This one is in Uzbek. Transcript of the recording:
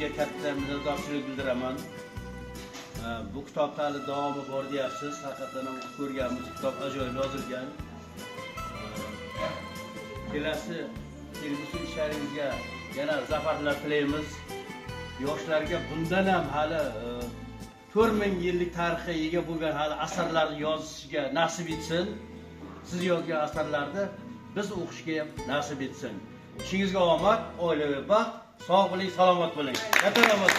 sizga katta minnatdorchilik bildiraman. Bu kitobda hali davomi bor deyapsiz. Haqiqatan ham ko'rganmiz, kitob ajoyib yozilgan. Kelgusi ishlaringizga yana zafarlar tilaymiz. Yoshlarga bundan ham hali 4000 yillik tarixga ega bo'lgan hali asarlarni yozishga nasib etsin. Siz yozgan asarlarni biz o'qishga ham nasib etsin. İşingizga omad, oilaga baxt, sog' bo'ling, salomat bo'ling. Katta rahmat.